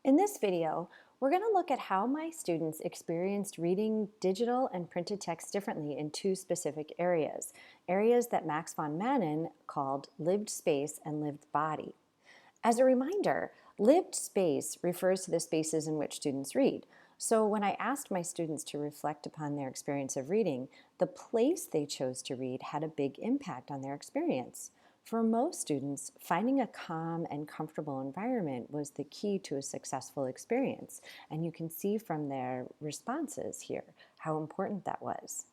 In this video, we're going to look at how my students experienced reading digital and printed text differently in two specific areas, areas that Max von Manen called lived space and lived body. As a reminder, lived space refers to the spaces in which students read. So when I asked my students to reflect upon their experience of reading, the place they chose to read had a big impact on their experience. For most students, finding a calm and comfortable environment was the key to a successful experience, and you can see from their responses here how important that was.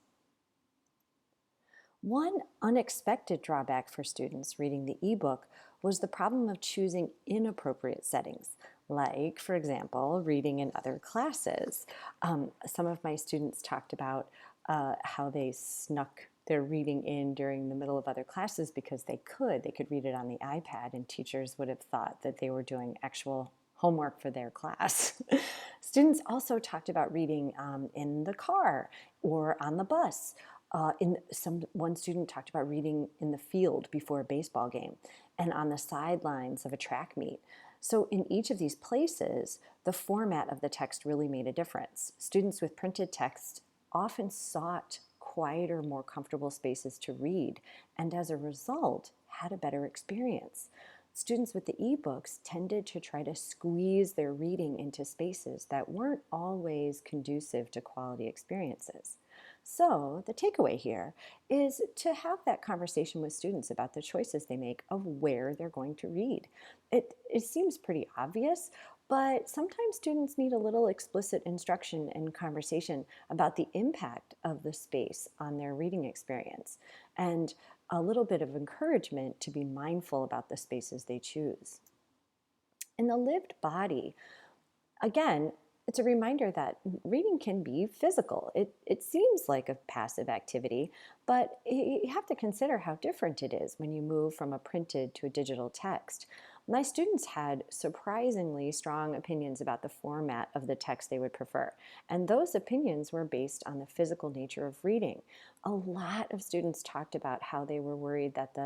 One unexpected drawback for students reading the ebook was the problem of choosing inappropriate settings, like, for example, reading in other classes. Some of my students talked about how they snuck their reading in during the middle of other classes because they could read it on the iPad, and teachers would have thought that they were doing actual homework for their class. Students also talked about reading in the car or on the bus. One student talked about reading in the field before a baseball game and on the sidelines of a track meet. So in each of these places, the format of the text really made a difference. Students with printed text often sought quieter, more comfortable spaces to read, and as a result, had a better experience. Students with the ebooks tended to try to squeeze their reading into spaces that weren't always conducive to quality experiences. So the takeaway here is to have that conversation with students about the choices they make of where they're going to read. It seems pretty obvious, but sometimes students need a little explicit instruction and conversation about the impact of the space on their reading experience, and a little bit of encouragement to be mindful about the spaces they choose. In the lived body, again, it's a reminder that reading can be physical. It seems like a passive activity, but you have to consider how different it is when you move from a printed to a digital text. My students had surprisingly strong opinions about the format of the text they would prefer, and those opinions were based on the physical nature of reading. A lot of students talked about how they were worried that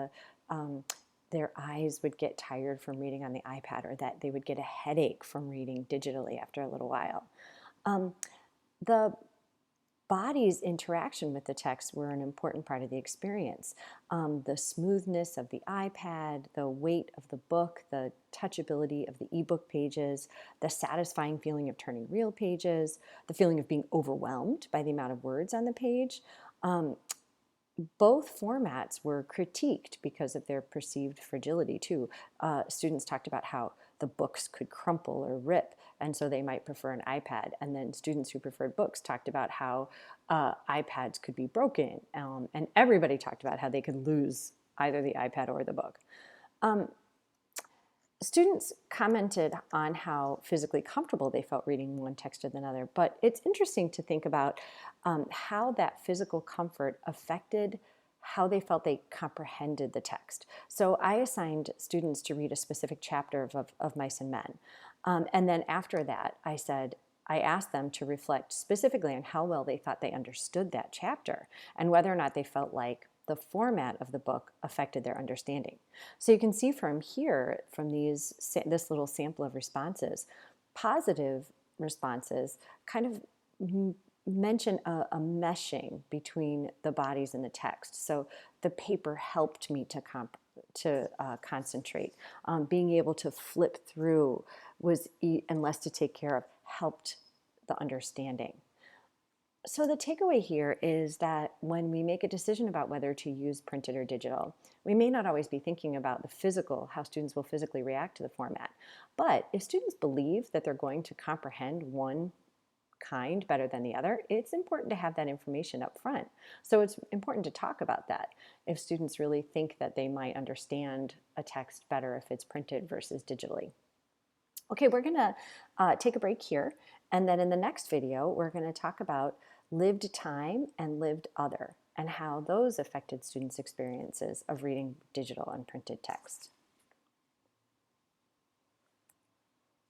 their eyes would get tired from reading on the iPad, or that they would get a headache from reading digitally after a little while. The body's interaction with the text were an important part of the experience. The smoothness of the iPad, the weight of the book, the touchability of the ebook pages, the satisfying feeling of turning real pages, the feeling of being overwhelmed by the amount of words on the page. Both formats were critiqued because of their perceived fragility too. Students talked about how the books could crumple or rip, and so they might prefer an iPad. And then students who preferred books talked about how iPads could be broken, and everybody talked about how they could lose either the iPad or the book. Students commented on how physically comfortable they felt reading one text or another, but it's interesting to think about how that physical comfort affected how they felt they comprehended the text. So I assigned students to read a specific chapter of Mice and Men. And then after that, I asked them to reflect specifically on how well they thought they understood that chapter and whether or not they felt like the format of the book affected their understanding. So you can see from here, from this little sample of responses, positive responses kind of mention a meshing between the bodies and the text. So the paper helped me to concentrate. Being able to flip through and less to take care of helped the understanding. So the takeaway here is that when we make a decision about whether to use printed or digital, we may not always be thinking about the physical, how students will physically react to the format. But if students believe that they're going to comprehend one kind better than the other, it's important to have that information up front. So it's important to talk about that. If students really think that they might understand a text better if it's printed versus digitally. Okay, we're gonna take a break here, and then in the next video, we're gonna talk about lived time and lived other, and how those affected students' experiences of reading digital and printed text.